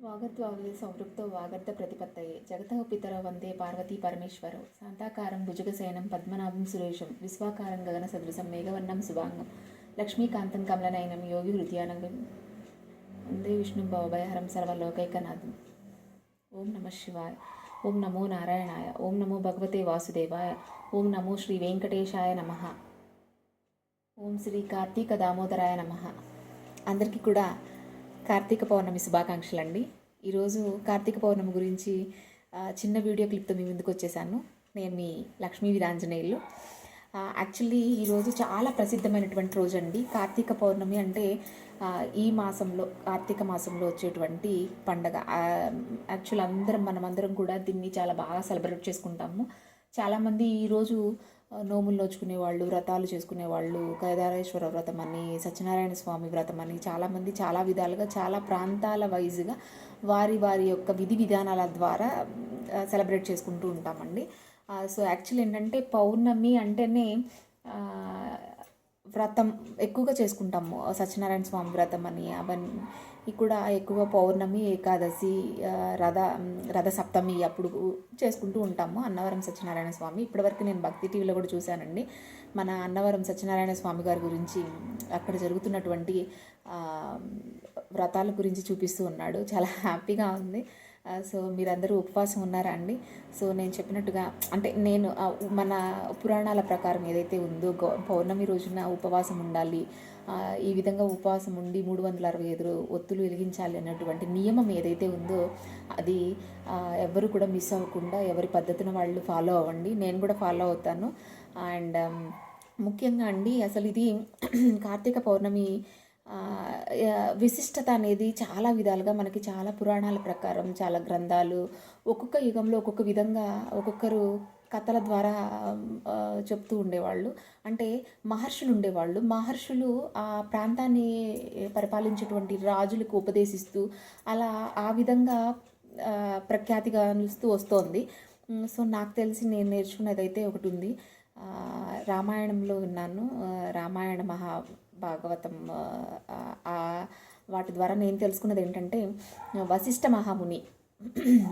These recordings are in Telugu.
వాగర్ధ్వావలి సంవృక్తో వాగర్ధ ప్రతిపత్తయే జగతః పితరౌ వందే పార్వతీ పరమేశ్వరౌ శాంతాకారం భుజగశయనం పద్మనాభం సురేశం విశ్వాకారం గగన సదృశం మేఘవర్ణం శుభాంగం లక్ష్మీకాంతం కమలనయనం యోగి హృదయానంగం వందే విష్ణుం భవభయహరం సర్వలోకైకనాథం. ఓం నమ శివాయ. ఓం నమో నారాయణాయ. ఓం నమో భగవతే వాసుదేవాయ. ఓం నమో శ్రీ వెంకటేశాయ నమ. ఓం శ్రీ కార్తీక దామోదరాయ నమ. అందరికీ కూడా కార్తీక పౌర్ణమి శుభాకాంక్షలు అండి. ఈరోజు కార్తీక పౌర్ణమి గురించి చిన్న వీడియో క్లిప్తో మీ ముందుకు వచ్చేసాను. నేను మీ లక్ష్మీ వీరాంజనేయులు. యాక్చువల్లీ ఈరోజు చాలా ప్రసిద్ధమైనటువంటి రోజు అండి. కార్తీక పౌర్ణమి అంటే ఈ మాసంలో కార్తీక మాసంలో వచ్చేటువంటి పండగ. యాక్చువల్ మనమందరం కూడా దీన్ని చాలా బాగా సెలబ్రేట్ చేసుకుంటాము. చాలామంది ఈరోజు నోములు నోచుకునేవాళ్ళు, వ్రతాలు చేసుకునేవాళ్ళు, కేదారేశ్వర వ్రతం అని, సత్యనారాయణ స్వామి వ్రతం అని చాలామంది చాలా విధాలుగా చాలా ప్రాంతాల వైజ్గా వారి వారి యొక్క విధి విధానాల ద్వారా సెలబ్రేట్ చేసుకుంటూ ఉంటామండి. సో యాక్చువల్ ఏంటంటే పౌర్ణమి అంటేనే వ్రతం ఎక్కువగా చేసుకుంటాము. సత్యనారాయణ స్వామి వ్రతం అని అవన్నీ కూడా ఎక్కువ పౌర్ణమి, ఏకాదశి, రథ సప్తమి అప్పుడు చేసుకుంటూ ఉంటాము. అన్నవరం సత్యనారాయణ స్వామి ఇప్పటివరకు నేను భక్తి టీవీలో కూడా చూశానండి. మన అన్నవరం సత్యనారాయణ స్వామి గారి గురించి అక్కడ జరుగుతున్నటువంటి వ్రతాల గురించి చూపిస్తూ ఉన్నాడు. చాలా హ్యాపీగా ఉంది. సో మీరందరూ ఉపవాసం ఉన్నారా అండి? సో నేను చెప్పినట్టుగా అంటే నేను మన పురాణాల ప్రకారం ఏదైతే ఉందో పౌర్ణమి రోజున ఉపవాసం ఉండాలి, ఈ విధంగా ఉపవాసం ఉండి 365 ఒత్తులు వెలిగించాలి అన్నటువంటి నియమం ఏదైతే ఉందో అది ఎవరు కూడా మిస్ అవ్వకుండా ఎవరి పద్ధతిని వాళ్ళు ఫాలో అవ్వండి. నేను కూడా ఫాలో అవుతాను. అండ్ ముఖ్యంగా అండి అసలు ఇది కార్తీక పౌర్ణమి విశిష్టత అనేది చాలా విధాలుగా మనకి చాలా పురాణాల ప్రకారం చాలా గ్రంథాలు ఒక్కొక్క యుగంలో ఒక్కొక్క విధంగా ఒక్కొక్కరు కథల ద్వారా చెప్తూ ఉండేవాళ్ళు. అంటే మహర్షులు ఉండేవాళ్ళు. మహర్షులు ఆ ప్రాంతాన్ని పరిపాలించేటువంటి రాజులకు ఉపదేశిస్తూ అలా ఆ విధంగా ప్రఖ్యాతిగా నిలుస్తూ వస్తోంది. సో నాకు తెలిసి నేను నేర్చుకున్నది అయితే ఒకటి ఉంది. రామాయణంలో విన్నాను. రామాయణ భాగవతం వాటి ద్వారా నేను తెలుసుకున్నది ఏంటంటే వశిష్ఠ మహాముని,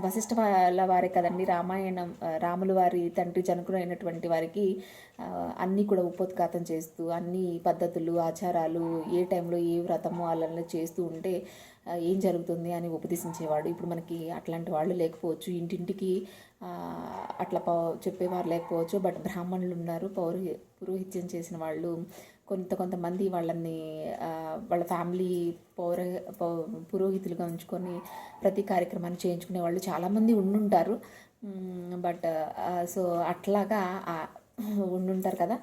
వశిష్ఠ వాళ్ళ వారే కదండి రామాయణం, రాముల వారి తండ్రి జనకుడైనటువంటి వారికి అన్నీ కూడా ఉపోద్ఘాతం చేస్తూ అన్ని పద్ధతులు ఆచారాలు ఏ టైంలో ఏ వ్రతము వాళ్ళని చేస్తూ ఉంటే ఏం జరుగుతుంది అని ఉపదేశించేవాడు. ఇప్పుడు మనకి అట్లాంటి వాళ్ళు లేకపోవచ్చు, ఇంటింటికి అట్లా చెప్పేవారు లేకపోవచ్చు. బట్ బ్రాహ్మణులు ఉన్నారు, పురోహిత్యం చేసిన వాళ్ళు కొంతమంది వాళ్ళని వాళ్ళ ఫ్యామిలీ పురోహితులుగా ఉంచుకొని ప్రతి కార్యక్రమాన్ని చేయించుకునే వాళ్ళు చాలామంది ఉండుంటారు. బట్ సో అట్లాగా ఉండుంటారు కదా.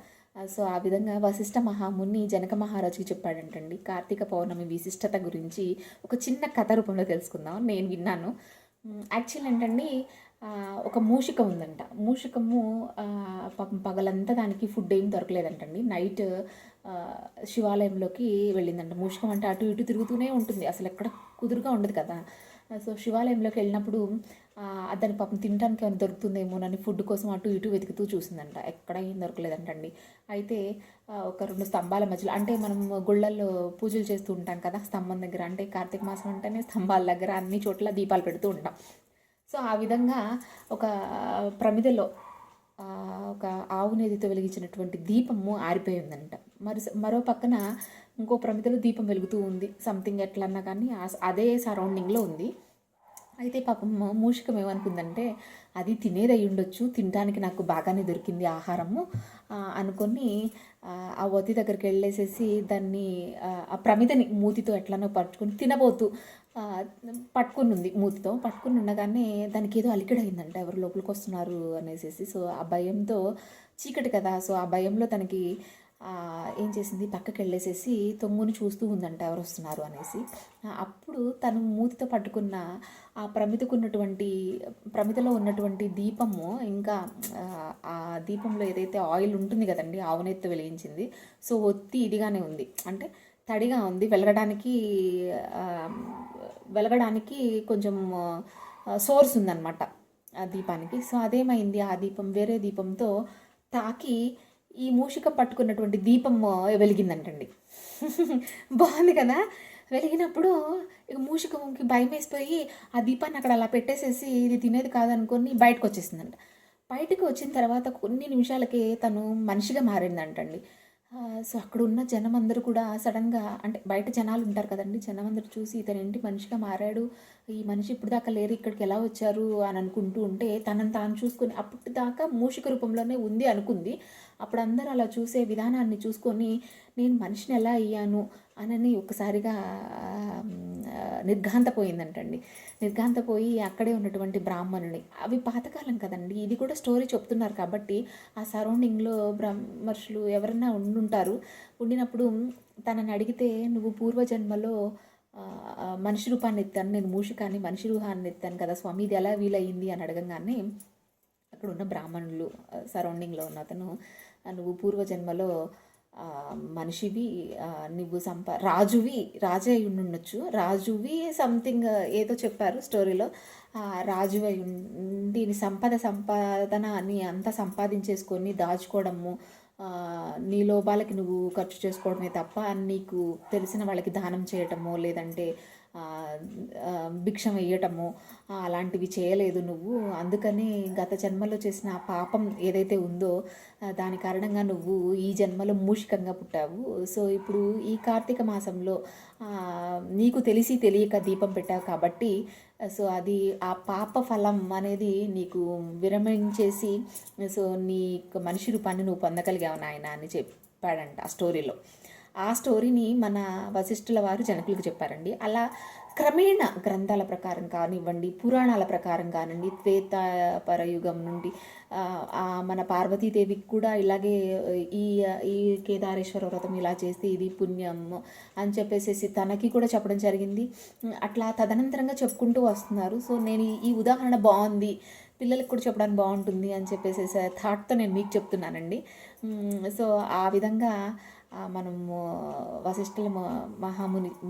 సో ఆ విధంగా వశిష్ఠ మహాముని జనక మహారాజుకి చెప్పాడంటండి కార్తీక పౌర్ణమి విశిష్టత గురించి ఒక చిన్న కథ రూపంలో తెలుసుకుందాం. నేను విన్నాను. యాక్చువల్ ఏంటండి ఒక మూషిక ఉందంట. మూషికము పగలంతా దానికి ఫుడ్ ఏం దొరకలేదంటండి. నైట్ శివాలయంలోకి వెళ్ళిందంట. మూషికం అంటే అటు ఇటు తిరుగుతూనే ఉంటుంది, అసలు ఎక్కడ కుదురుగా ఉండదు కదా. సో శివాలయంలోకి వెళ్ళినప్పుడు దాని పాపం తినడానికి ఏమైనా దొరుకుతుందేమోనని ఫుడ్ కోసం అటు ఇటు వెతుకుతూ చూసిందంట. ఎక్కడ ఏం దొరకలేదంటండి. అయితే ఒక 2 స్తంభాల మధ్యలో, అంటే మనం గుళ్ళల్లో పూజలు చేస్తూ ఉంటాం కదా స్తంభం దగ్గర, అంటే కార్తీక మాసం అంటేనే స్తంభాల దగ్గర అన్ని చోట్ల దీపాలు పెడుతూ ఉంటాం. సో ఆ విధంగా ఒక ప్రమిదలో ఒక ఆవు నేతితో వెలిగించినటువంటి దీపము ఆరిపోయి ఉందంట. మరో పక్కన ఇంకో ప్రమిదలో దీపం వెలుగుతూ ఉంది. సంథింగ్ ఎట్లన్నా కానీ అదే సరౌండింగ్లో ఉంది. అయితే పాపం మూషికం ఏమనుకుందంటే అది తినేది అయి ఉండొచ్చు, తినడానికి నాకు బాగానే దొరికింది ఆహారము అనుకొని ఆ ఒత్తి దగ్గరికి వెళ్ళేసేసి దాన్ని ఆ ప్రమిదని మూతితో ఎట్లనో పట్టుకొని తినబోతూ పట్టుకుని ఉంది. మూతితో పట్టుకుని ఉండగానే దానికి ఏదో అలికిడైందంట, ఎవరు లోపలికి వస్తున్నారు అనేసి. సో ఆ భయంతో, చీకటి కదా, సో ఆ భయంలో తనకి ఏం చేసింది, పక్కకి వెళ్ళేసేసి తొంగుని చూస్తూ ఉందంట ఎవరు వస్తున్నారు అనేసి. అప్పుడు తను మూతితో పట్టుకున్న ఆ ప్రమిదలో ఉన్నటువంటి దీపము, ఇంకా ఆ దీపంలో ఏదైతే ఆయిల్ ఉంటుంది కదండి ఆవునెత్తి వెలిగించింది, సో ఒత్తి ఇదిగానే ఉంది, అంటే తడిగా ఉంది, వెలగడానికి కొంచెం సోర్స్ ఉందన్నమాట ఆ దీపానికి. సో అదేమైంది, ఆ దీపం వేరే దీపంతో తాకి ఈ మూషిక పట్టుకున్నటువంటి దీపం వెలిగిందంటండి. బాగుంది కదా. వెలిగినప్పుడు ఇక మూషికంకి భయం వేసిపోయి ఆ దీపాన్ని అక్కడ అలా పెట్టేసేసి ఇది తినేది కాదనుకొని బయటకు వచ్చేసిందంట. బయటకు వచ్చిన తర్వాత కొన్ని నిమిషాలకే తను మనిషిగా మారిందంటండి. సో అక్కడున్న జనమందరూ కూడా సడన్‌గా అంటే బయట జనాలు ఉంటారు కదండీ! జనమందరూ చూసి ఇతనేంటి మనిషిగా మారాడు, ఈ మనిషి ఇప్పటిదాకా లేరు, ఇక్కడికి ఎలా వచ్చారు అని అనుకుంటూ ఉంటే తనని తాను చూసుకొని అప్పటిదాకా మూషిక రూపంలోనే ఉంది అనుకుంది. అప్పుడు అందరూ అలా చూసే విధానాన్ని చూసుకొని నేను మనిషిని ఎలా అయ్యాను అనని ఒక్కసారిగా నిర్ఘాంతపోయిందంటండి. నిర్ఘాంతపోయి అక్కడే ఉన్నటువంటి బ్రాహ్మణుని అవి పాతకాలం కదండి, ఇది కూడా స్టోరీ చెప్తున్నారు కాబట్టి ఆ సరౌండింగ్లో బ్రహ్మర్షులు ఎవరన్నా ఉండుంటారు. ఉండినప్పుడు తనని అడిగితే నువ్వు పూర్వజన్మలో మనిషి రూపాన్ని ఎత్తాను, నేను మూషికాన్ని మనిషి రూపాన్ని ఎత్తాను కదా స్వామి, ఇది ఎలా వీలయ్యింది అని అడగంగానే అక్కడ ఉన్న బ్రాహ్మణులు సరౌండింగ్లో ఉన్న అతను నువ్వు పూర్వజన్మలో మనిషివి, నువ్వు రాజువి, రాజే అయి ఉండొచ్చు, రాజువి సంథింగ్ ఏదో చెప్పారు స్టోరీలో. రాజు అయి ఉండి సంపాదన అంతా సంపాదించేసుకొని దాచుకోవడము, నీ లోపాలకి నువ్వు ఖర్చు చేసుకోవడమే తప్ప నీకు తెలిసిన వాళ్ళకి దానం చేయటము లేదంటే భిక్షం వేయటము అలాంటివి చేయలేదు నువ్వు. అందుకని గత జన్మలో చేసిన పాపం ఏదైతే ఉందో దాని కారణంగా నువ్వు ఈ జన్మలో మూషికంగా పుట్టావు. సో ఇప్పుడు ఈ కార్తీక మాసంలో నీకు తెలిసి తెలియక దీపం పెట్టావు కాబట్టి సో అది ఆ పాప ఫలం అనేది నీకు విరమించేసి సో నీ మనిషి రూపాన్ని నువ్వు పొందగలిగావు నాయన అని చెప్పాడంట ఆ స్టోరీలో. ఆ స్టోరీని మన వశిష్ఠుల వారు జనకులకు చెప్పారండి. అలా క్రమేణ గ్రంథాల ప్రకారం కానివ్వండి, పురాణాల ప్రకారం కానివ్వండి, త్రేతాపరయుగం నుండి మన పార్వతీదేవికి కూడా ఇలాగే ఈ ఈ కేదారేశ్వర వ్రతం ఇలా చేస్తే ఇది పుణ్యం అని చెప్పేసి తనకి కూడా చెప్పడం జరిగింది. అట్లా తదనంతరంగా చెప్పుకుంటూ వస్తున్నారు. సో నేను ఈ ఉదాహరణ బాగుంది, పిల్లలకు కూడా చెప్పడానికి బాగుంటుంది అని చెప్పేసి థాట్తో నేను మీకు చెప్తున్నానండి. సో ఆ విధంగా మనము వశిష్ఠుల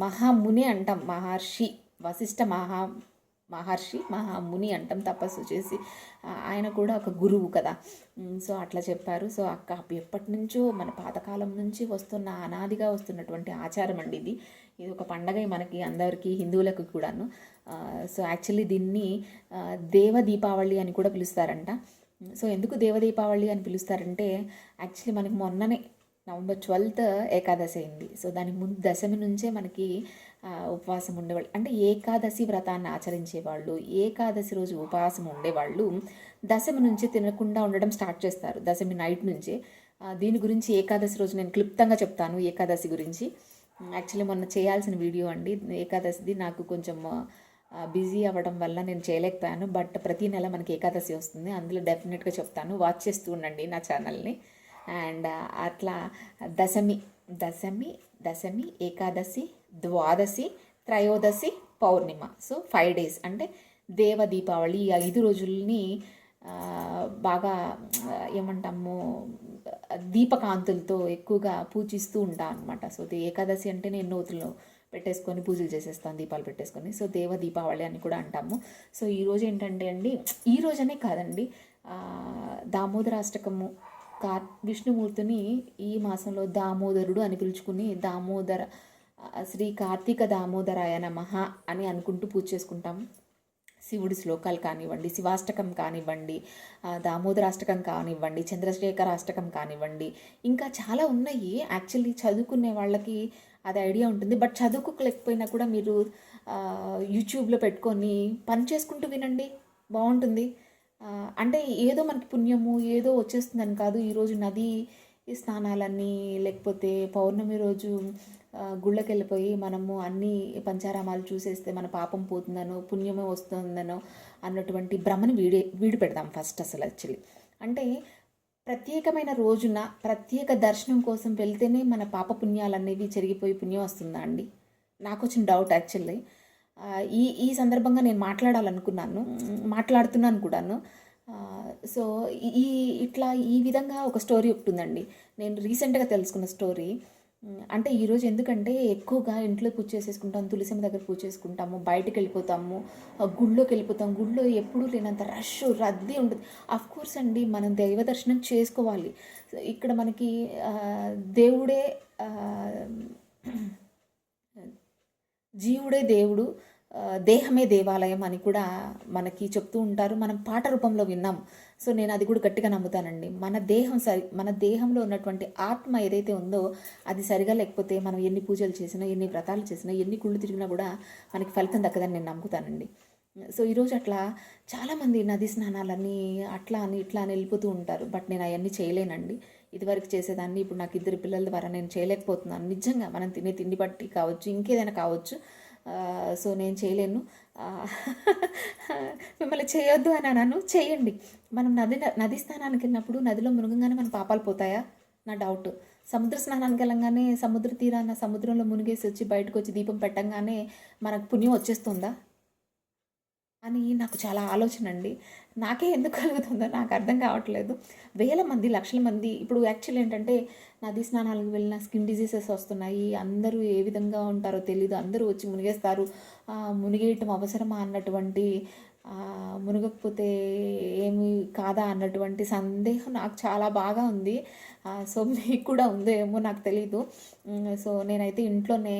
మహాముని అంటాం, మహర్షి వశిష్ఠ మహర్షి మహాముని అంటాం, తపస్సు చేసి ఆయన కూడా ఒక గురువు కదా. సో అట్లా చెప్పారు. సో ఎప్పటి నుంచో మన పాతకాలం నుంచి వస్తున్న అనాదిగా వస్తున్నటువంటి ఆచారం అండి ఇది. ఇది ఒక పండగ మనకి అందరికీ, హిందువులకు కూడాను. సో యాక్చువల్లీ దీన్ని దేవ దీపావళి అని కూడా పిలుస్తారంట. సో ఎందుకు దేవ దీపావళి అని పిలుస్తారంటే యాక్చువల్లీ మనకి మొన్ననే నవంబర్ 12th ఏకాదశి అయింది. సో దానికి ముందు దశమి నుంచే మనకి ఉపవాసం ఉండేవాళ్ళు, అంటే ఏకాదశి వ్రతాన్ని ఆచరించేవాళ్ళు, ఏకాదశి రోజు ఉపవాసం ఉండేవాళ్ళు దశమి నుంచి తినకుండా ఉండడం స్టార్ట్ చేస్తారు, దశమి నైట్ నుంచే. దీని గురించి ఏకాదశి రోజు నేను క్లుప్తంగా చెప్తాను. ఏకాదశి గురించి యాక్చువల్లీ మొన్న చేయాల్సిన వీడియో అండి ఏకాదశిది, నాకు కొంచెం బిజీ అవ్వడం వల్ల నేను చేయలేకపోయాను. బట్ ప్రతి నెల మనకి ఏకాదశి వస్తుంది, అందులో డెఫినెట్గా చెప్తాను, వాచ్ చేస్తూ ఉండండి నా ఛానల్ని. అండ్ అట్లా దశమి ఏకాదశి ద్వాదశి త్రయోదశి పౌర్ణిమ, సో 5 days అంటే దేవ దీపావళి. ఈ 5 రోజుల్ని బాగా ఏమంటాము దీపకాంతులతో ఎక్కువగా పూజిస్తూ ఉంటాను అనమాట. సో ఏకాదశి అంటే నేను నూతుల్లో పెట్టేసుకొని పూజలు చేసేస్తాను, దీపాలు పెట్టేసుకొని. సో దేవ దీపావళి అని కూడా అంటాము. సో ఈరోజు ఏంటంటే అండి, ఈ రోజనే కాదండి, దామోదరాష్టకము విష్ణుమూర్తిని ఈ మాసంలో దామోదరుడు అని పిలుచుకుని శ్రీ కార్తీక దామోదరాయ నమః అని అనుకుంటూ పూజ చేసుకుంటాం. శివుడి శ్లోకాలు కానివ్వండి, శివాష్టకం కానివ్వండి, దామోదరాష్టకం కానివ్వండి, చంద్రశేఖర అష్టకం కానివ్వండి, ఇంకా చాలా ఉన్నాయి. యాక్చువల్లీ చదువుకునే వాళ్ళకి అది ఐడియా ఉంటుంది, బట్ చదువుకోలేకపోయినా కూడా మీరు యూట్యూబ్లో పెట్టుకొని పని చేసుకుంటూ వినండి, బాగుంటుంది. అంటే ఏదో మనకి పుణ్యము ఏదో వచ్చేస్తుందని కాదు. ఈరోజు నది స్నానాలన్నీ లేకపోతే పౌర్ణమి రోజు గుళ్ళకి వెళ్ళిపోయి మనము అన్ని పంచారామాలు చూసేస్తే మన పాపం పోతుందనో పుణ్యమే వస్తుందనో అన్నటువంటి భ్రమని వీడి పెడదాం ఫస్ట్. అసలు యాక్చువల్లీ అంటే ప్రత్యేకమైన రోజున ప్రత్యేక దర్శనం కోసం వెళ్తేనే మన పాప పుణ్యాలు అనేవి చెరిగిపోయి పుణ్యం వస్తుందా అండి? నాకు వచ్చిన డౌట్ యాక్చువల్లీ. ఈ సందర్భంగా నేను మాట్లాడుతున్నాను కూడాను. సో ఈ విధంగా ఒక స్టోరీ ఒకటి ఉందండి, నేను రీసెంట్గా తెలుసుకున్న స్టోరీ. అంటే ఈరోజు ఎందుకంటే ఎక్కువగా ఇంట్లో పూజ చేసేసుకుంటాం, తులసిమ్మ దగ్గర పూజ చేసుకుంటాము, బయటకు వెళ్ళిపోతాము, గుళ్ళోకి వెళ్ళిపోతాం. గుళ్ళో ఎప్పుడూ లేనంత రద్దీ ఉంటుంది. అఫ్కోర్స్ అండి, మనం దైవ దర్శనం చేసుకోవాలి. ఇక్కడ మనకి దేవుడే జీవుడే దేవుడు, దేహమే దేవాలయం అని కూడా మనకి చెప్తూ ఉంటారు. మనం పాట రూపంలో విన్నాం. సో నేను అది కూడా గట్టిగా నమ్ముతానండి. మన దేహంలో ఉన్నటువంటి ఆత్మ ఏదైతే ఉందో అది సరిగా లేకపోతే మనం ఎన్ని పూజలు చేసినా, ఎన్ని వ్రతాలు చేసినా, ఎన్ని కుళ్ళు తిరిగినా కూడా మనకి ఫలితం దక్కదని నేను నమ్ముతానండి. సో ఈరోజు అట్లా చాలామంది నది స్నానాలని అట్లా అని ఇట్లా అని వెళ్ళిపోతూ ఉంటారు. బట్ నేను అవన్నీ చేయలేనండి. ఇదివరకు చేసేదాన్ని, ఇప్పుడు నాకు 2 పిల్లల ద్వారా నేను చేయలేకపోతున్నాను. నిజంగా మనం తినే తిండి బట్టి కావచ్చు, ఇంకేదైనా కావచ్చు. సో నేను చేయలేను. మిమ్మల్ని చేయొద్దు అని అన్నాను, చేయండి. మనం నది స్నానానికి వెళ్ళినప్పుడు నదిలో మునగంగానే మన పాపాలు పోతాయా? నా డౌట్. సముద్ర స్నానానికి వెళ్ళంగానే సముద్ర తీరాన సముద్రంలో మునిగేసి వచ్చి బయటకు వచ్చి దీపం పెట్టంగానే మనకు పుణ్యం వచ్చేస్తుందా అని నాకు చాలా ఆలోచన అండి. నాకే ఎందుకు కలుగుతుందో నాకు అర్థం కావట్లేదు. వేల మంది, లక్షల మంది ఇప్పుడు యాక్చువల్ ఏంటంటే నదీ స్నానాలకు వెళ్ళిన స్కిన్ డిజీజెస్ వస్తున్నాయి. అందరూ ఏ విధంగా ఉంటారో తెలీదు. అందరూ వచ్చి మునిగేస్తారు. మునిగేయటం అవసరమా అన్నటువంటి, మునగకపోతే ఏమి కాదా అన్నటువంటి సందేహం నాకు చాలా బాగా ఉంది. సో మీకు కూడా ఉందో ఏమో నాకు తెలీదు. సో నేనైతే ఇంట్లోనే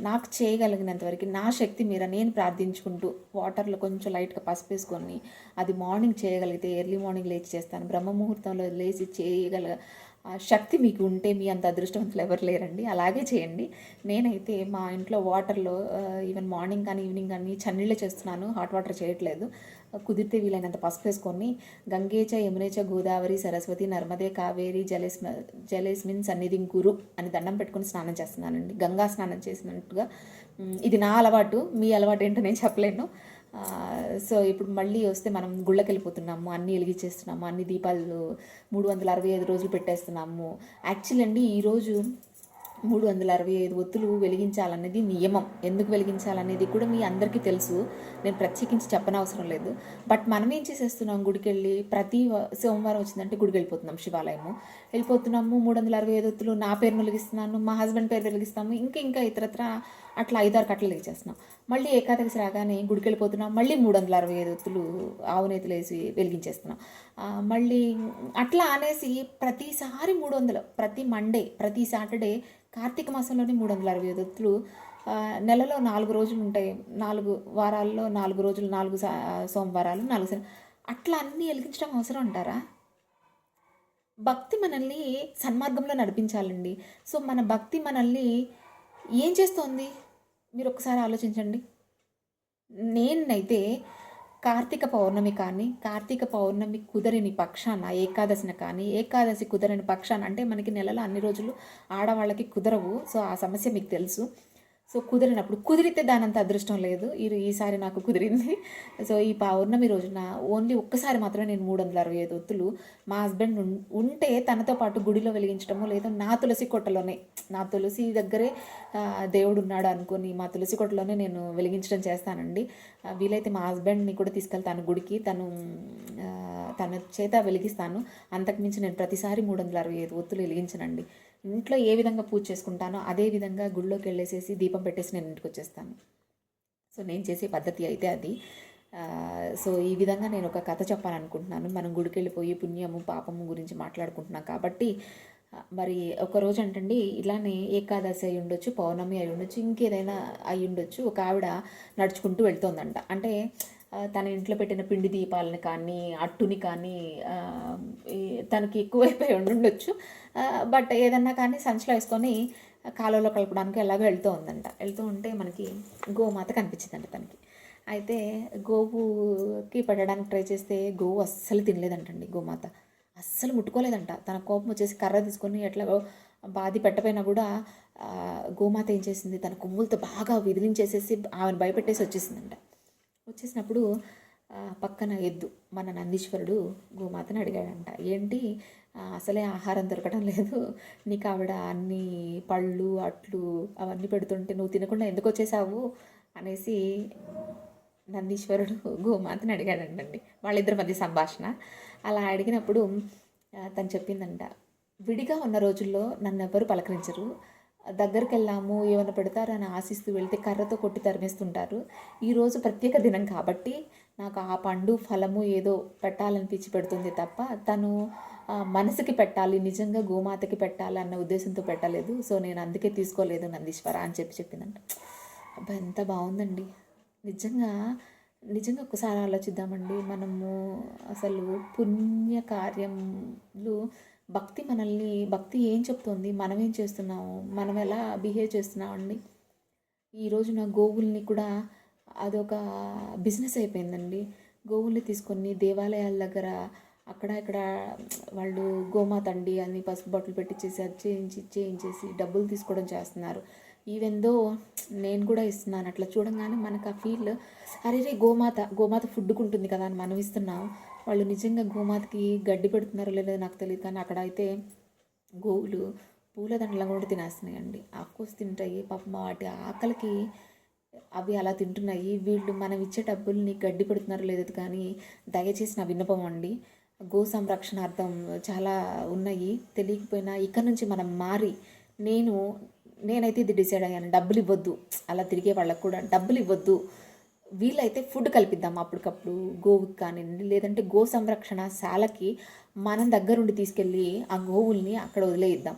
నాకు చేయగలిగినంత వరకు నా శక్తి మీర నేను ప్రార్థించుకుంటూ వాటర్లో కొంచెం లైట్గా పసుపు వేసుకొని అది మార్నింగ్ చేయగలిగితే ఎర్లీ మార్నింగ్ లేచి చేస్తాను. బ్రహ్మ ముహూర్తంలో లేచి చేయగల శక్తి మీకు ఉంటే మీ అంత అదృష్టవంతులు ఎవరు లేరండి. అలాగే చేయండి. నేనైతే మా ఇంట్లో వాటర్లో ఈవెన్ మార్నింగ్ కానీ ఈవినింగ్ కానీ చన్నీళ్ళే చేస్తున్నాను, హాట్ వాటర్ చేయట్లేదు. కుదిరితే వీలైనంత పసుపు వేసుకొని గంగేచ యమునేచ గోదావరి సరస్వతి నర్మదే కావేరి జలేస్మిన్ సన్నిధిం కురు అని దండం పెట్టుకొని స్నానం చేస్తున్నానండి. గంగా స్నానం చేసినట్టుగా. ఇది నా అలవాటు, మీ అలవాటు ఏంటో నేను చెప్పలేను. సో ఇప్పుడు మళ్ళీ వస్తే మనం గుళ్ళకి వెళ్ళిపోతున్నాము, అన్నీ వెలిగించేస్తున్నాము, అన్ని దీపాలు 365 రోజులు పెట్టేస్తున్నాము. యాక్చువల్ అండి ఈరోజు 365 ఒత్తులు వెలిగించాలనేది నియమం. ఎందుకు వెలిగించాలనేది కూడా మీ అందరికీ తెలుసు, నేను ప్రత్యేకించి చెప్పనవసరం లేదు. బట్ మనం ఏం చేసేస్తున్నాం, గుడికి వెళ్ళి ప్రతి సోమవారం వచ్చిందంటే గుడికి వెళ్ళిపోతున్నాం, శివాలయము వెళ్ళిపోతున్నాము. 365 ఒత్తులు నా పేరు వెలిగిస్తున్నాను, మా హస్బెండ్ పేరు వెలిగిస్తాము, ఇంకా ఇతరత్ర అట్లా 5-6 కట్టలు వెలిగించేస్తున్నాం. మళ్ళీ ఏకాదశి రాగానే గుడికి వెళ్ళిపోతున్నాం, మళ్ళీ 365 ఒత్తులు ఆవు నేతులు వేసి వెలిగించేస్తున్నాం. మళ్ళీ అట్లా అనేసి ప్రతిసారి 300, ప్రతి మండే ప్రతి సాటర్డే కార్తీక మాసంలోనే 365 ఒత్తులు. నెలలో 4 రోజులు ఉంటాయి, 4 వారాల్లో 4 రోజులు, 4 సోమవారాలు, 4 అట్లా అన్నీ వెలిగించడం అవసరం అంటారా? భక్తి మనల్ని సన్మార్గంలో నడిపించాలండి. సో మన భక్తి మనల్ని ఏం చేస్తోంది మీరు ఒకసారి ఆలోచించండి. నేనైతే కార్తీక పౌర్ణమి కానీ, కార్తీక పౌర్ణమి కుదరని పక్షాన ఏకాదశిన కానీ, ఏకాదశి కుదరని పక్షాన అంటే మనకి నెలలో అన్ని రోజులు ఆడవాళ్ళకి కుదరవు. సో ఆ సమస్య మీకు తెలుసు. సో కుదిరినప్పుడు, కుదిరితే దానంత అదృష్టం లేదు, ఈసారి నాకు కుదిరింది. సో ఈ పౌర్ణమి రోజున ఓన్లీ ఒక్కసారి మాత్రమే నేను 365 ఒత్తులు మా హస్బెండ్ ఉంటే తనతో పాటు గుడిలో వెలిగించడము, లేదా నా తులసి కొట్టలోనే, నా తులసి దగ్గరే దేవుడు ఉన్నాడు అనుకొని మా తులసి కొట్టలోనే నేను వెలిగించడం చేస్తానండి. వీలైతే మా హస్బెండ్ని కూడా తీసుకెళ్తాను గుడికి, తన చేత వెలిగిస్తాను. అంతకుమించి నేను ప్రతిసారి 365 ఒత్తులు వెలిగించనండి. ఇంట్లో ఏ విధంగా పూజ చేసుకుంటానో అదే విధంగా గుళ్ళోకి వెళ్ళేసేసి దీపం పెట్టేసి నేను ఇంటికి వచ్చేస్తాను. సో నేను చేసే పద్ధతి అయితే అది. సో ఈ విధంగా నేను ఒక కథ చెప్పాలనుకుంటున్నాను. మనం గుడికి వెళ్ళిపోయి పుణ్యము పాపము గురించి మాట్లాడుకుంటున్నాం కాబట్టి, మరి ఒకరోజు అంటండి ఇలానే ఏకాదశి అయి ఉండొచ్చు, పౌర్ణమి అయి ఉండొచ్చు, ఇంకేదైనా అయి ఉండొచ్చు. ఒక ఆవిడ నడుచుకుంటూ వెళ్తోందంట. అంటే తన ఇంట్లో పెట్టిన పిండి దీపాలని కానీ, అట్టుని కానీ తనకి ఎక్కువైపోయి ఉండొచ్చు. బట్ ఏదన్నా కానీ సంచిలో వేసుకొని కాలువలో కలపడానికి ఎలాగో వెళ్తూ ఉందంట. వెళ్తూ ఉంటే మనకి గోమాత కనిపించిందంట తనకి. అయితే గోవుకి పెట్టడానికి ట్రై చేస్తే గోవు అస్సలు తినలేదంటండి. గోమాత అస్సలు ముట్టుకోలేదంట. తన కోపం వచ్చేసి కర్ర తీసుకొని ఎట్లా బాది పెట్టపోయినా కూడా గోమాత ఏం చేసింది, తన కొమ్ములతో బాగా విదిలించేసేసి ఆమెను భయపెట్టేసి వచ్చేసిందంట. వచ్చేసినప్పుడు పక్కన ఎద్దు మన నందీశ్వరుడు గోమాతను అడిగాడంట, ఏంటి అసలే ఆహారం దొరకడం లేదు నీకు, ఆవిడ అన్ని పళ్ళు అట్లు అవన్నీ పెడుతుంటే నువ్వు తినకుండా ఎందుకు వచ్చేసావు అనేసి నందీశ్వరుడు గోమాతని అడిగాడంటండి. వాళ్ళిద్దరి మధ్య సంభాషణ. అలా అడిగినప్పుడు తను చెప్పిందంట, విడిగా ఉన్న రోజుల్లో నన్ను ఎవ్వరు పలకరించరు, దగ్గరికి వెళ్ళాము ఏమైనా పెడతారని ఆశిస్తూ వెళ్తే కర్రతో కొట్టి తరిమేస్తుంటారు. ఈరోజు ప్రత్యేక దినం కాబట్టి నాకు ఆ పండు ఫలము ఏదో పెట్టాలనిపించి పెడుతుంది తప్ప తను మనసుకి పెట్టాలి, నిజంగా గోమాతకి పెట్టాలి అన్న ఉద్దేశంతో పెట్టలేదు. సో నేను అందుకే తీసుకోలేదు నందీశ్వర అని చెప్పిందంట. అబ్బా! ఎంత బావుందండి. నిజంగా, నిజంగా ఒక్కసారి ఆలోచిద్దామండి. మనము అసలు పుణ్య కార్యములు భక్తి ఏం చెప్తుంది? మనమేం చేస్తున్నాము? మనం ఎలా బిహేవ్ చేస్తున్నామండి? ఈ రోజున గోవుల్ని కూడా అదొక బిజినెస్ అయిపోయిందండి. గోవుల్ని తీసుకొని దేవాలయాల దగ్గర అక్కడ ఇక్కడ వాళ్ళు గోమాత అండి అని పసుపు బొట్లు పెట్టించేసి అది చేయించి చేయించేసి డబ్బులు తీసుకోవడం చేస్తున్నారు. ఈవెన్ దో నేను కూడా ఇస్తున్నాను. అట్లా చూడంగానే మనకు ఆ ఫీల్, అరే రే గోమాత ఫుడ్డుకు ఉంటుంది కదా అని మనం ఇస్తున్నాం. వాళ్ళు నిజంగా గోమాతకి గడ్డి పెడుతున్నారో లేదో నాకు తెలియదు, కానీ అక్కడ అయితే గోవులు పూలదండలు కూడా తినేస్తున్నాయండి. ఆకుకోసి తింటాయి పాపం. వాటి ఆకలికి అవి అలా తింటున్నాయి. వీళ్ళు మనం ఇచ్చే డబ్బుల్ని గడ్డి పెడుతున్నారో లేదో కానీ దయచేసి నా విన్నపం అండి, గో సంరక్షణార్థం చాలా ఉన్నాయి. తెలియకపోయినా ఇక్కడ నుంచి మనం మారి నేనైతే ఇది డిసైడ్ అయ్యాను. డబ్బులు ఇవ్వద్దు, అలా తిరిగే వాళ్ళకు కూడా డబ్బులు ఇవ్వద్దు. వీళ్ళైతే ఫుడ్ కల్పిద్దాం అప్పటికప్పుడు గోవుకి కానివ్వండి, లేదంటే గో సంరక్షణశాలకి మనం దగ్గరుండి తీసుకెళ్ళి ఆ గోవుల్ని అక్కడ వదిలేయిద్దాం.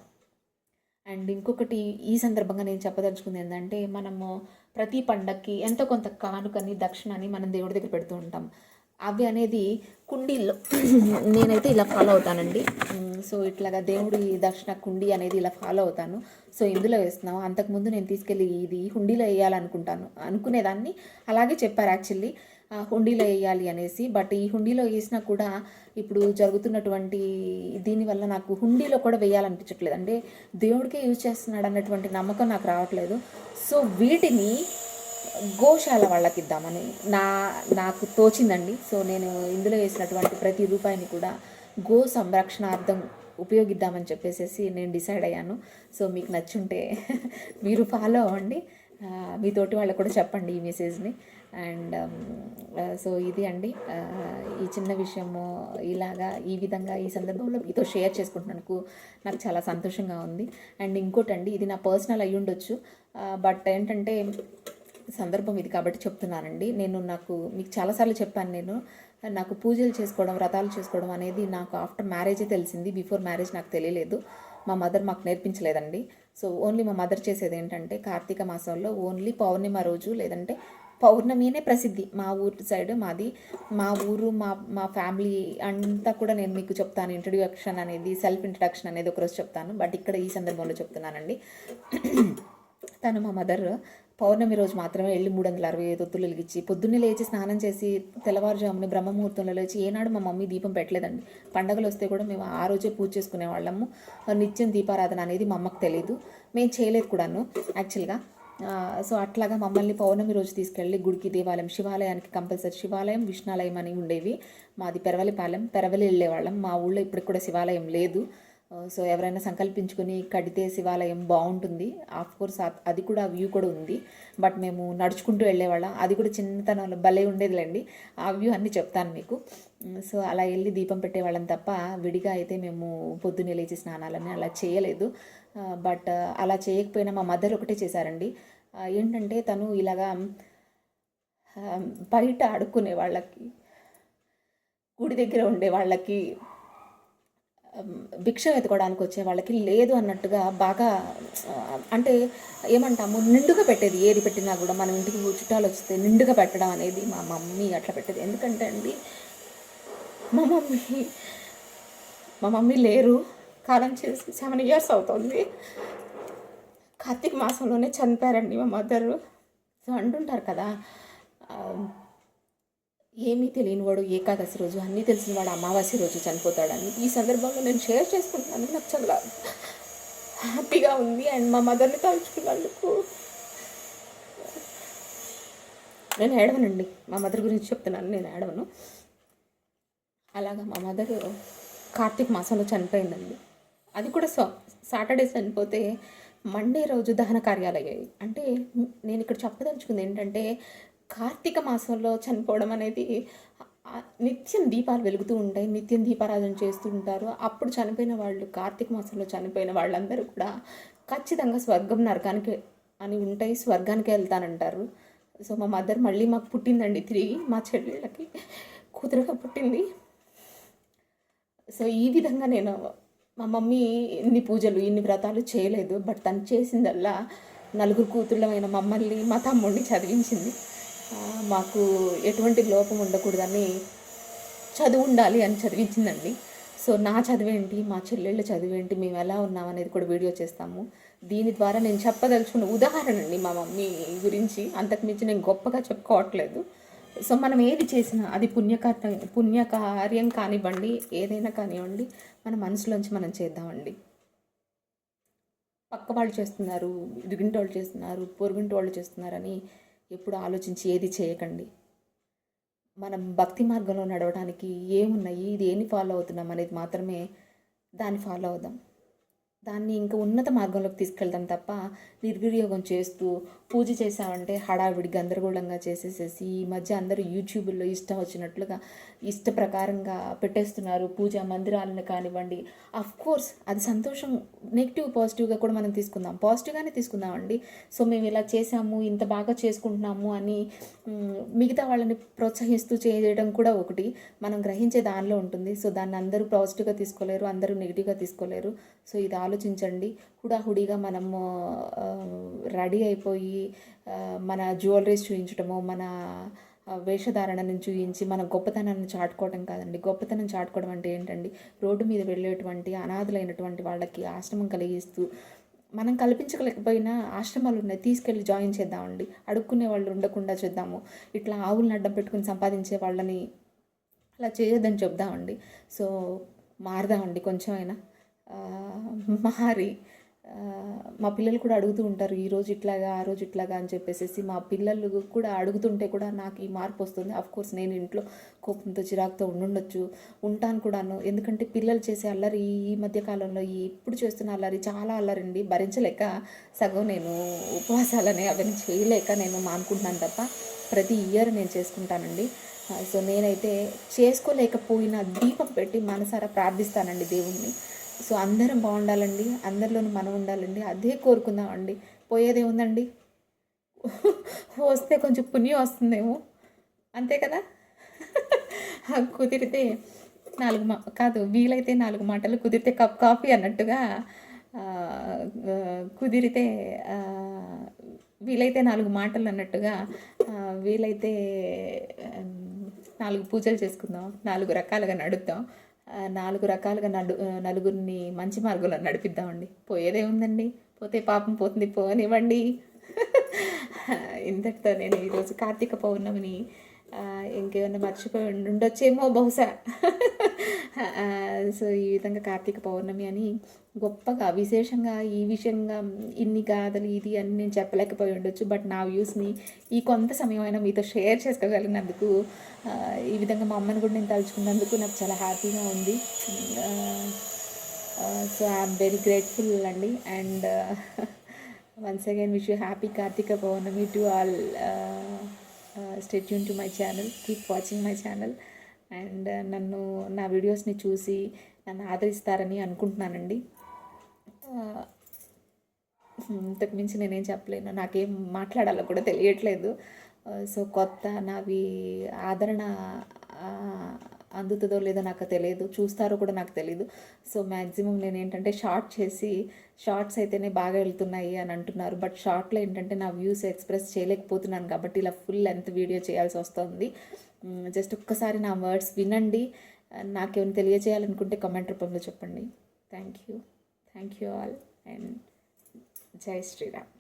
అండ్ ఇంకొకటి ఈ సందర్భంగా నేను చెప్పదలుచుకుంది ఏంటంటే, మనము ప్రతి పండక్కి ఎంతో కొంత కానుకని దక్షిణని మనం దేవుడి దగ్గర పెడుతూ ఉంటాం. అవి అనేది కుండీల్లో నేనైతే ఇలా ఫాలో అవుతానండి. సో ఇట్లాగా దేవుడి దక్షిణ కుండీ అనేది ఇలా ఫాలో అవుతాను. సో ఇందులో వేస్తున్నాము. అంతకుముందు నేను తీసుకెళ్ళి ఇది హుండీలో అనుకునేదాన్ని. అలాగే చెప్పారు యాక్చువల్లీ హుండీలో వేయాలి అనేసి. బట్ ఈ హుండీలో వేసినా కూడా ఇప్పుడు జరుగుతున్నటువంటి దీనివల్ల నాకు హుండీలో కూడా వేయాలనిపించట్లేదు. అంటే దేవుడికే యూజ్ చేస్తున్నాడు అన్నటువంటి నమ్మకం నాకు రావట్లేదు. సో వీటిని గోశాల వాళ్ళకి ఇద్దామని నాకు తోచిందండి. సో నేను ఇందులో వేసినటువంటి ప్రతి రూపాయిని కూడా గో సంరక్షణార్థం ఉపయోగిద్దామని చెప్పేసి నేను డిసైడ్ అయ్యాను. సో మీకు నచ్చుంటే మీరు ఫాలో అవ్వండి, మీ తోటి వాళ్ళకు కూడా చెప్పండి ఈ మెసేజ్ని. అండ్ సో ఇది అండి ఈ చిన్న విషయము ఇలాగా ఈ విధంగా ఈ సందర్భంలో మీతో షేర్ చేసుకుంటున్నందుకు నాకు చాలా సంతోషంగా ఉంది. అండ్ ఇంకోటండి, ఇది నా పర్సనల్ అయ్యి ఉండొచ్చు, బట్ ఏంటంటే సందర్భం ఇది కాబట్టి చెప్తున్నానండి. మీకు చాలాసార్లు చెప్పాను, నాకు పూజలు చేసుకోవడం, వ్రతాలు చేసుకోవడం అనేది నాకు ఆఫ్టర్ మ్యారేజే తెలిసింది. బిఫోర్ మ్యారేజ్ నాకు తెలియలేదు. మా మదర్ మాకు నేర్పించలేదండి. సో ఓన్లీ మా మదర్ చేసేది ఏంటంటే, కార్తీక మాసంలో ఓన్లీ పౌర్ణిమ రోజు, లేదంటే పౌర్ణమినే ప్రసిద్ధి మా ఊరు సైడ్. మా ఊరు మా ఫ్యామిలీ అంతా కూడా నేను మీకు చెప్తాను. ఇంట్రడ్యూక్షన్ అనేది, సెల్ఫ్ ఇంట్రడక్షన్ అనేది ఒకరోజు చెప్తాను, బట్ ఇక్కడ ఈ సందర్భంలో చెప్తున్నానండి. తను మా మదర్ పౌర్ణమి రోజు మాత్రమే వెళ్ళి 365 ఒత్తులు వెలిగించి పొద్దున్నే లేచి స్నానం చేసి తెల్లవారుజామున బ్రహ్మముహూర్తంలో లేచి, ఏనాడు మా మమ్మీ దీపం పెట్టలేదండి. పండగలు వస్తే కూడా మేము ఆ రోజే పూజ చేసుకునే వాళ్ళము. నిత్యం దీపారాధన అనేది మా అమ్మకు తెలియదు, మేము చేయలేదు కూడాను యాక్చువల్గా. సో అట్లాగా మమ్మల్ని పౌర్ణమి రోజు తీసుకెళ్ళి గుడికి, దేవాలయం, శివాలయానికి కంపల్సరీ, శివాలయం విష్ణాలయం అని ఉండేవి. మాది పెరవలి వెళ్ళేవాళ్ళం. మా ఊళ్ళో ఇప్పటికి కూడా శివాలయం లేదు. సో ఎవరైనా సంకల్పించుకొని కడితే శివాలయం బాగుంటుంది. ఆఫ్కోర్స్ అది కూడా వ్యూ కూడా ఉంది, బట్ మేము నడుచుకుంటూ వెళ్ళేవాళ్ళం. అది కూడా చిన్నతనంలో భలే ఉండేదిలేండి. ఆ వ్యూ అన్నీ చెప్తాను మీకు. సో అలా వెళ్ళి దీపం పెట్టేవాళ్ళం తప్ప విడిగా అయితే మేము పొద్దున్నే లేచి స్నానాలని అలా చేయలేదు. బట్ అలా చేయకపోయినా మా మదర్ ఒకటే చేశారండి. ఏంటంటే తను ఇలాగా బయట ఆడుకునే వాళ్ళకి, గుడి దగ్గర ఉండే వాళ్ళకి, భిక్ష ఎత్తుకోవడానికి వచ్చే వాళ్ళకి లేదు అన్నట్టుగా బాగా, అంటే ఏమంటాము, నిండుగా పెట్టేది. ఏది పెట్టినా కూడా మనం ఇంటికి చుట్టాలు వస్తే నిండుగా పెట్టడం అనేది మా మమ్మీ అట్లా పెట్టేది. ఎందుకంటే అండి మా మమ్మీ లేరు, కాలం చేసి 7 years అవుతుంది. కార్తీక మాసంలోనే చనిపోయారండి మా మదరు. సో అంటుంటారు కదా, ఏమీ తెలియనివాడు ఏకాదశి రోజు, అన్నీ తెలిసినవాడు అమావాస్య రోజు చనిపోతాడని. ఈ సందర్భంగా నేను షేర్ చేసుకుంటున్నాను. నాకు చాలా హ్యాపీగా ఉంది. అండ్ మా మదర్ని తలుచుకున్నందుకు నేను ఏడవనండి. మా మదర్ గురించి చెప్తున్నాను, నేను ఏడవను. అలాగా మా మదర్ కార్తీక మాసంలో చనిపోయిందండి. అది కూడా సాటర్డే చనిపోతే మండే రోజు దహన కార్యాలు అయ్యాయి. అంటే నేను ఇక్కడ చెప్పదలుచుకుంది ఏంటంటే, కార్తీక మాసంలో చనిపోవడం అనేది, నిత్యం దీపాలు వెలుగుతూ ఉంటాయి, నిత్యం దీపారాధన చేస్తూ ఉంటారు. అప్పుడు చనిపోయిన వాళ్ళు, కార్తీక మాసంలో చనిపోయిన వాళ్ళందరూ కూడా ఖచ్చితంగా స్వర్గం, నరకానికి అని ఉంటాయి, స్వర్గానికి వెళ్తానంటారు. సో మా మదర్ మళ్ళీ మాకు పుట్టిందండి, తిరిగి మా చెల్లెళ్ళకి కూతురుగా పుట్టింది. సో ఈ విధంగా నేను, మా మమ్మీ ఇన్ని పూజలు, ఇన్ని వ్రతాలు చేయలేదు, బట్ తను చేసిందల్లా నలుగురు కూతుళ్ళమైన మమ్మల్ని మా తమ్ముడిని చదివించింది. మాకు ఎటువంటి లోపం ఉండకూడదని చదువు ఉండాలి అని చదివించిందండి. సో నా చదివేంటి, మా చెల్లెళ్ళ చదివేంటి, మేము ఎలా ఉన్నామనేది కూడా వీడియో చేస్తాము. దీని ద్వారా నేను చెప్పదలుచుకున్న ఉదాహరణ అండి మా మమ్మీ గురించి. అంతకుమించి నేను గొప్పగా చెప్పుకోవట్లేదు. సో మనం ఏది చేసినా అది పుణ్యకార్యం కానివ్వండి, ఏదైనా కానివ్వండి, మన మనసులోంచి మనం చేద్దామండి. పక్క వాళ్ళు చేస్తున్నారు, ఇరుగింటి వాళ్ళు చేస్తున్నారు, పొరుగింటి వాళ్ళు చేస్తున్నారని ఎప్పుడు ఆలోచించి ఏది చేయకండి. మనం భక్తి మార్గంలో నడవడానికి ఏమున్నాయి, ఇది ఏమి ఫాలో అవుతున్నాం అనేది మాత్రమే దాన్ని ఫాలో అవుదాం. దాన్ని ఇంకా ఉన్నత మార్గంలోకి తీసుకెళ్తాం తప్ప నిర్వినియోగం చేస్తూ పూజ చేసామంటే హడావిడి గందరగోళంగా చేసేసేసి ఈ మధ్య అందరూ యూట్యూబ్లో ఇష్టం వచ్చినట్లుగా ఇష్ట ప్రకారంగా పెట్టేస్తున్నారు. పూజా మందిరాలను కానివ్వండి. కోర్స్ అది సంతోషం, నెగిటివ్ పాజిటివ్గా కూడా మనం తీసుకుందాం, పాజిటివ్గానే తీసుకుందామండి. సో మేము ఇలా చేసాము, ఇంత బాగా చేసుకుంటున్నాము అని మిగతా వాళ్ళని ప్రోత్సహిస్తూ చేయడం కూడా ఒకటి మనం గ్రహించే దానిలో ఉంటుంది. సో దాన్ని అందరూ పాజిటివ్గా తీసుకోలేరు, అందరూ నెగిటివ్గా తీసుకోలేరు. సో ఇది ఆలోచించండి. హుడాహుడిగా మనము రెడీ అయిపోయి మన జ్యువెలరీస్ చూపించడము, మన వేషధారణను చూపించి మన గొప్పతనాన్ని చాటుకోవడం కాదండి. గొప్పతనం చాటుకోవడం అంటే ఏంటండి, రోడ్డు మీద వెళ్ళేటువంటి అనాథులైనటువంటి వాళ్ళకి ఆశ్రమం కలిగిస్తూ, మనం కల్పించలేకపోయినా ఆశ్రమాలు ఉన్నాయి, తీసుకెళ్ళి జాయిన్ చేద్దామండి. అడుక్కునే వాళ్ళు ఉండకుండా చేద్దాము. ఇట్లా ఆవులను అడ్డం పెట్టుకుని సంపాదించే వాళ్ళని అలా చేయొద్దని చెప్దామండి. సో మారదామండి కొంచెం అయినా. మారి మా పిల్లలు కూడా అడుగుతూ ఉంటారు, ఈరోజు ఇట్లాగా ఆ రోజు ఇట్లాగా అని చెప్పేసి. మా పిల్లలు కూడా అడుగుతుంటే కూడా నాకు ఈ మార్పు వస్తుంది. కోర్స్ నేను ఇంట్లో కోపంతో చిరాకుతో ఉండుండొచ్చు, ఉంటాను కూడాను. ఎందుకంటే పిల్లలు చేసే అల్లరి ఈ మధ్యకాలంలో ఇప్పుడు చేస్తున్న అల్లరి చాలా అల్లరండి. భరించలేక సగం నేను ఉపవాసాలని అవన్నీ చేయలేక నేను మానుకుంటున్నాను తప్ప ప్రతి ఇయర్ నేను చేసుకుంటానండి. సో నేనైతే చేసుకోలేకపోయినా దీపం పెట్టి మనసారా ప్రార్థిస్తానండి దేవుణ్ణి. సో అందరం బాగుండాలండి, అందరిలోనూ మనం ఉండాలండి, అదే కోరుకుందామండి. పోయేదే ఉందండి, వస్తే కొంచెం పుణ్యం వస్తుందేమో, అంతే కదా. కుదిరితే కాదు, వీలైతే 4 మాటలు, కుదిరితే కప్ కాఫీ అన్నట్టుగా, కుదిరితే వీలైతే 4 మాటలు అన్నట్టుగా, వీలైతే 4 పూజలు చేసుకుందాం, 4 రకాలుగా నడుద్దాం, 4 రకాలుగా నలుగురిని మంచి మార్గంలో నడిపిద్దామండి. పోయేదే ఉందండి, పోతే పాపం పోతుంది, పోనివ్వండి. ఇంతటితో నేను ఈరోజు కార్తీక పౌర్ణమిని ఇంకేమన్నా మర్చిపోయి ఉండొచ్చేమో బహుశా. సో ఈ విధంగా కార్తీక పౌర్ణమి అని గొప్పగా విశేషంగా ఈ విషయంగా ఇన్ని గాథలు ఇది అని నేను చెప్పలేకపోయి ఉండొచ్చు. బట్ నా వ్యూస్ని ఈ కొంత సమయం అయినా మీతో షేర్ చేసుకోగలిగినందుకు, ఈ విధంగా మా అమ్మని కూడా నేను తలుచుకున్నందుకు నాకు చాలా హ్యాపీగా ఉంది. సో ఐఎమ్ వెరీ గ్రేట్ఫుల్ అండి. And once again wish you happy Karthika Pournami to all. Stay tune to my channel, keep watching my channel. And నా వీడియోస్ని చూసి నన్ను ఆదరిస్తారని అనుకుంటున్నానండి. ఇంతకుమించి నేనేం చెప్పలేను, నాకేం మాట్లాడాలో కూడా తెలియట్లేదు. సో కొత్త నావి ఆదరణ అందుతుందో లేదో నాకు తెలియదు, చూస్తారో కూడా నాకు తెలియదు. సో మ్యాక్సిమం నేను ఏంటంటే షార్ట్స్ అయితేనే బాగా వెళ్తున్నాయి అని అంటున్నారు. బట్ షార్ట్లో ఏంటంటే నా వ్యూస్ ఎక్స్ప్రెస్ చేయలేకపోతున్నాను కాబట్టి ఇలా ఫుల్ లెంత్ వీడియో చేయాల్సి వస్తుంది. జస్ట్ ఒక్కసారి నా వర్డ్స్ వినండి. నాకేమైనా తెలియజేయాలనుకుంటే కామెంట్ రూపంలో చెప్పండి. థ్యాంక్ యూ ఆల్ అండ్ జై శ్రీరామ్.